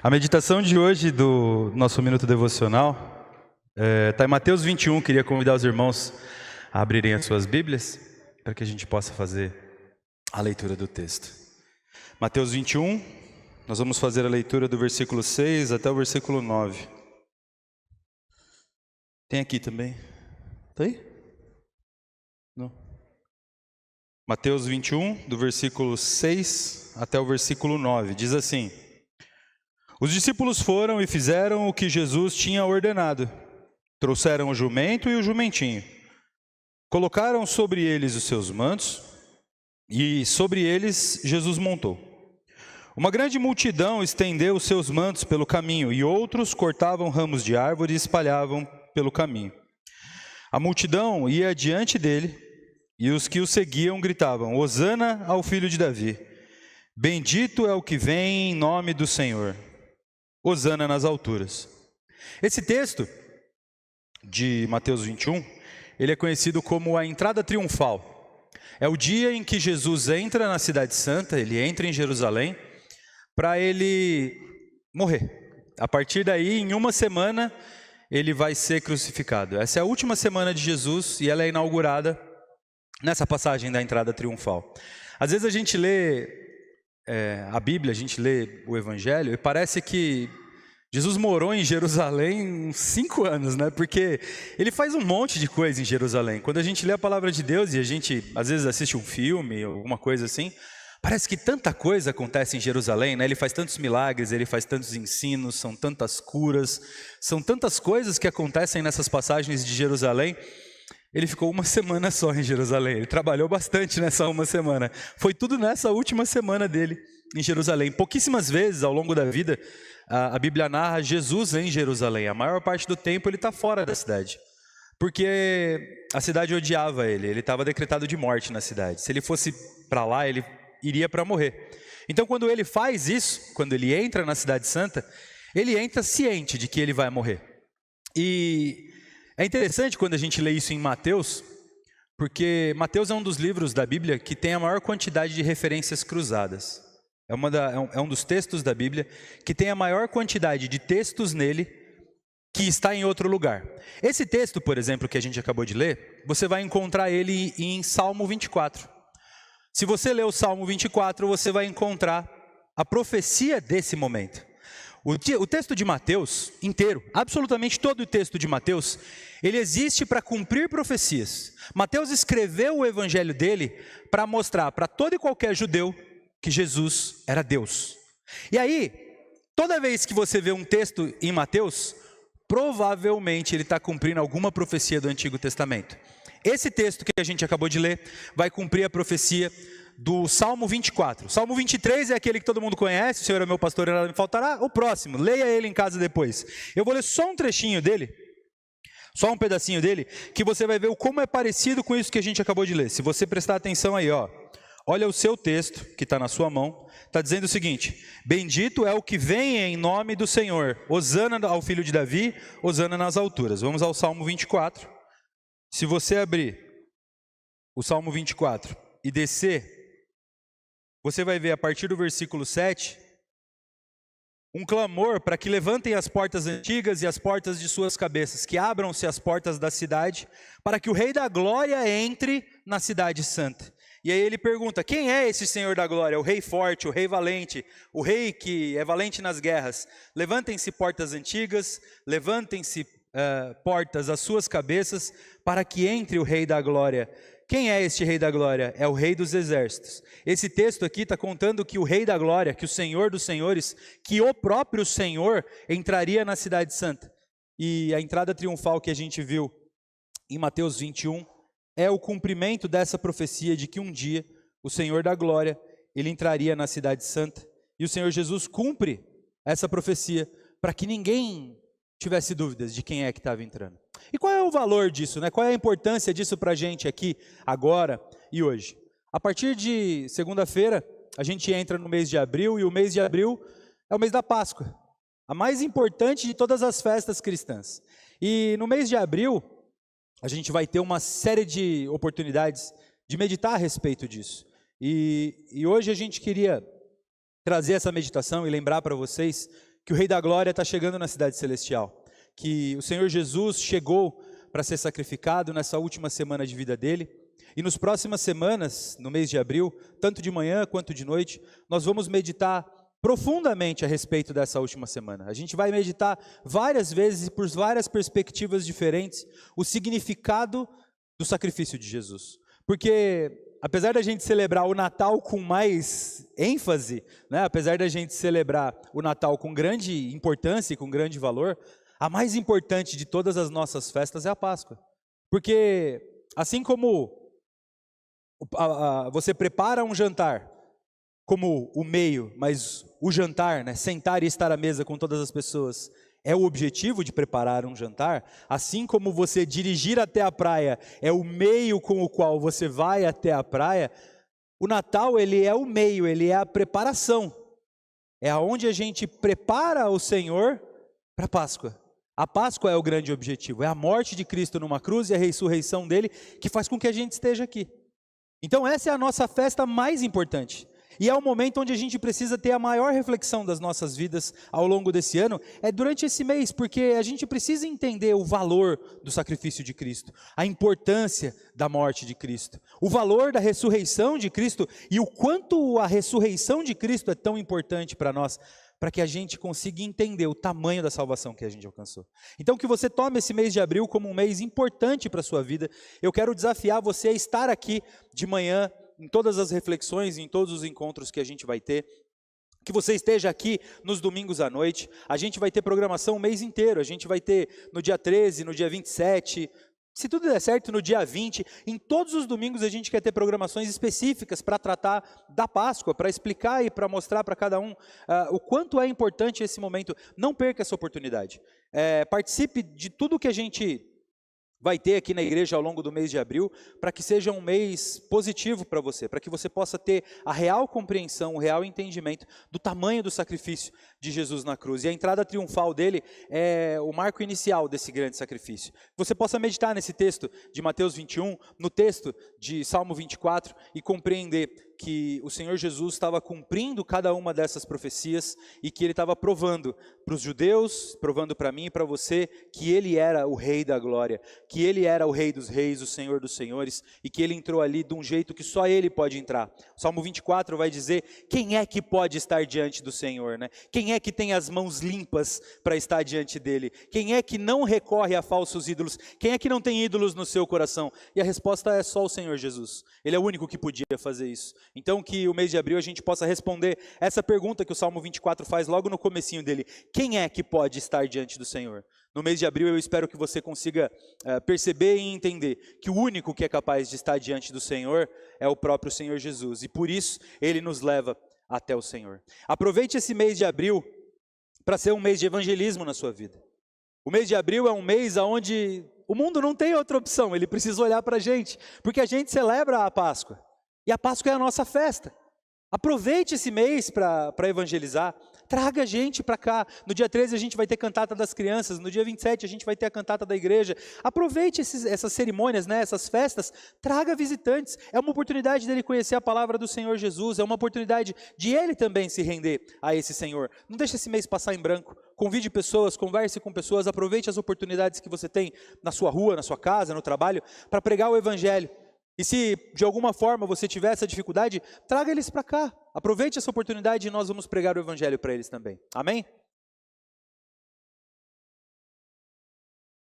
A meditação de hoje do nosso Minuto Devocional está em Mateus 21. Queria convidar os irmãos a abrirem as suas Bíblias para que a gente possa fazer a leitura do texto. Mateus 21, nós vamos fazer a leitura do versículo 6 até o versículo 9. Tem aqui também? Está aí? Não. Mateus 21, do versículo 6 até o versículo 9, diz assim: Os discípulos foram e fizeram o que Jesus tinha ordenado. Trouxeram o jumento e o jumentinho. Colocaram sobre eles os seus mantos e sobre eles Jesus montou. Uma grande multidão estendeu os seus mantos pelo caminho e outros cortavam ramos de árvore e espalhavam pelo caminho. A multidão ia diante dele e os que o seguiam gritavam: Hosana ao filho de Davi. Bendito é o que vem em nome do Senhor. Hosana nas alturas. Esse texto de Mateus 21, ele é conhecido como a entrada triunfal. É o dia em que Jesus entra na cidade santa, ele entra em Jerusalém, para ele morrer. A partir daí, em uma semana, ele vai ser crucificado. Essa é a última semana de Jesus e ela é inaugurada nessa passagem da entrada triunfal. Às vezes a gente lê a Bíblia, a gente lê o Evangelho e parece que Jesus morou em Jerusalém uns 5 anos, né? Porque ele faz um monte de coisa em Jerusalém. Quando a gente lê a palavra de Deus e a gente às vezes assiste um filme, alguma coisa assim, parece que tanta coisa acontece em Jerusalém, né? Ele faz tantos milagres, ele faz tantos ensinos, são tantas curas, são tantas coisas que acontecem nessas passagens de Jerusalém. Ele ficou uma semana só em Jerusalém, ele trabalhou bastante nessa uma semana. Foi tudo nessa última semana dele em Jerusalém. Pouquíssimas vezes ao longo da vida, a Bíblia narra Jesus em Jerusalém. A maior parte do tempo ele está fora da cidade, porque a cidade odiava ele estava decretado de morte na cidade. Se ele fosse para lá, ele iria para morrer. Então quando ele faz isso, quando ele entra na cidade santa, ele entra ciente de que ele vai morrer. E é interessante quando a gente lê isso em Mateus, porque Mateus é um dos livros da Bíblia que tem a maior quantidade de referências cruzadas. É um dos textos da Bíblia que tem a maior quantidade de textos nele que está em outro lugar. Esse texto, por exemplo, que a gente acabou de ler, você vai encontrar ele em Salmo 24. Se você ler o Salmo 24, você vai encontrar a profecia desse momento. O texto de Mateus inteiro, absolutamente todo o texto de Mateus, ele existe para cumprir profecias. Mateus escreveu o evangelho dele para mostrar para todo e qualquer judeu que Jesus era Deus. E aí, toda vez que você vê um texto em Mateus, provavelmente ele está cumprindo alguma profecia do Antigo Testamento. Esse texto que a gente acabou de ler vai cumprir a profecia do Salmo 24. Salmo 23 é aquele que todo mundo conhece: o Senhor é meu pastor e nada me faltará. O próximo, leia ele em casa depois. Eu vou ler só um trechinho dele, só um pedacinho dele, que você vai ver como é parecido com isso que a gente acabou de ler. Se você prestar atenção aí, olha o seu texto que está na sua mão, está dizendo o seguinte: Bendito é o que vem em nome do Senhor, Hosana ao filho de Davi, Hosana nas alturas. Vamos ao Salmo 24. Se você abrir o Salmo 24 e descer, você vai ver a partir do versículo 7, um clamor para que levantem as portas antigas e as portas de suas cabeças, que abram-se as portas da cidade, para que o Rei da Glória entre na cidade santa. E aí ele pergunta: quem é esse Senhor da Glória? O Rei forte, o Rei valente, o Rei que é valente nas guerras. Levantem-se portas antigas, levantem-se portas às suas cabeças, para que entre o Rei da Glória. Quem é este Rei da Glória? É o Rei dos Exércitos. Esse texto aqui está contando que o Rei da Glória, que o Senhor dos Senhores, que o próprio Senhor entraria na cidade santa. E a entrada triunfal que a gente viu em Mateus 21 é o cumprimento dessa profecia de que um dia o Senhor da Glória, ele entraria na cidade santa. E o Senhor Jesus cumpre essa profecia para que ninguém tivesse dúvidas de quem é que estava entrando. E qual é o valor disso, né? Qual é a importância disso para a gente aqui, agora e hoje? A partir de segunda-feira, a gente entra no mês de abril, e o mês de abril é o mês da Páscoa, a mais importante de todas as festas cristãs. E no mês de abril, a gente vai ter uma série de oportunidades de meditar a respeito disso. E hoje a gente queria trazer essa meditação e lembrar para vocês que o Rei da Glória está chegando na cidade celestial, que o Senhor Jesus chegou para ser sacrificado nessa última semana de vida dele, e nas próximas semanas, no mês de abril, tanto de manhã quanto de noite, nós vamos meditar profundamente a respeito dessa última semana. A gente vai meditar várias vezes e por várias perspectivas diferentes o significado do sacrifício de Jesus. Porque apesar da gente celebrar o Natal com mais ênfase, né, apesar da gente celebrar o Natal com grande importância e com grande valor, a mais importante de todas as nossas festas é a Páscoa. Porque assim como você prepara um jantar como o meio, mas o jantar, né, sentar e estar à mesa com todas as pessoas, é o objetivo de preparar um jantar, assim como você dirigir até a praia é o meio com o qual você vai até a praia, o Natal ele é o meio, ele é a preparação, é aonde a gente prepara o Senhor para a Páscoa. A Páscoa é o grande objetivo, é a morte de Cristo numa cruz e a ressurreição dele que faz com que a gente esteja aqui. Então essa é a nossa festa mais importante. E é o momento onde a gente precisa ter a maior reflexão das nossas vidas ao longo desse ano, é durante esse mês, porque a gente precisa entender o valor do sacrifício de Cristo, a importância da morte de Cristo, o valor da ressurreição de Cristo e o quanto a ressurreição de Cristo é tão importante para nós, para que a gente consiga entender o tamanho da salvação que a gente alcançou. Então que você tome esse mês de abril como um mês importante para a sua vida. Eu quero desafiar você a estar aqui de manhã, em todas as reflexões, em todos os encontros que a gente vai ter, que você esteja aqui nos domingos à noite. A gente vai ter programação o mês inteiro, a gente vai ter no dia 13, no dia 27, se tudo der certo, no dia 20, em todos os domingos a gente quer ter programações específicas para tratar da Páscoa, para explicar e para mostrar para cada um o quanto é importante esse momento. Não perca essa oportunidade, participe de tudo que a gente vai ter aqui na igreja ao longo do mês de abril, para que seja um mês positivo para você, para que você possa ter a real compreensão, o real entendimento do tamanho do sacrifício de Jesus na cruz. E a entrada triunfal dele é o marco inicial desse grande sacrifício. Você possa meditar nesse texto de Mateus 21, no texto de Salmo 24 e compreender que o Senhor Jesus estava cumprindo cada uma dessas profecias e que ele estava provando para os judeus, provando para mim e para você, que ele era o Rei da Glória, que ele era o Rei dos Reis, o Senhor dos Senhores, e que ele entrou ali de um jeito que só ele pode entrar. O Salmo 24 vai dizer, quem é que pode estar diante do Senhor, né? Quem é que tem as mãos limpas para estar diante dele? Quem é que não recorre a falsos ídolos? Quem é que não tem ídolos no seu coração? E a resposta é só o Senhor Jesus. Ele é o único que podia fazer isso. Então que o mês de abril a gente possa responder essa pergunta que o Salmo 24 faz logo no comecinho dele. Quem é que pode estar diante do Senhor? No mês de abril eu espero que você consiga perceber e entender que o único que é capaz de estar diante do Senhor é o próprio Senhor Jesus. E por isso ele nos leva até o Senhor. Aproveite esse mês de abril para ser um mês de evangelismo na sua vida. O mês de abril é um mês onde o mundo não tem outra opção, ele precisa olhar para a gente, porque a gente celebra a Páscoa. E a Páscoa é a nossa festa. Aproveite esse mês para evangelizar. Traga gente para cá. No dia 13 a gente vai ter cantata das crianças. No dia 27 a gente vai ter a cantata da igreja. Aproveite essas cerimônias, né, essas festas. Traga visitantes. É uma oportunidade dele conhecer a palavra do Senhor Jesus. É uma oportunidade de ele também se render a esse Senhor. Não deixe esse mês passar em branco. Convide pessoas, converse com pessoas. Aproveite as oportunidades que você tem na sua rua, na sua casa, no trabalho, para pregar o evangelho. E se de alguma forma você tiver essa dificuldade, traga eles para cá. Aproveite essa oportunidade e nós vamos pregar o evangelho para eles também. Amém?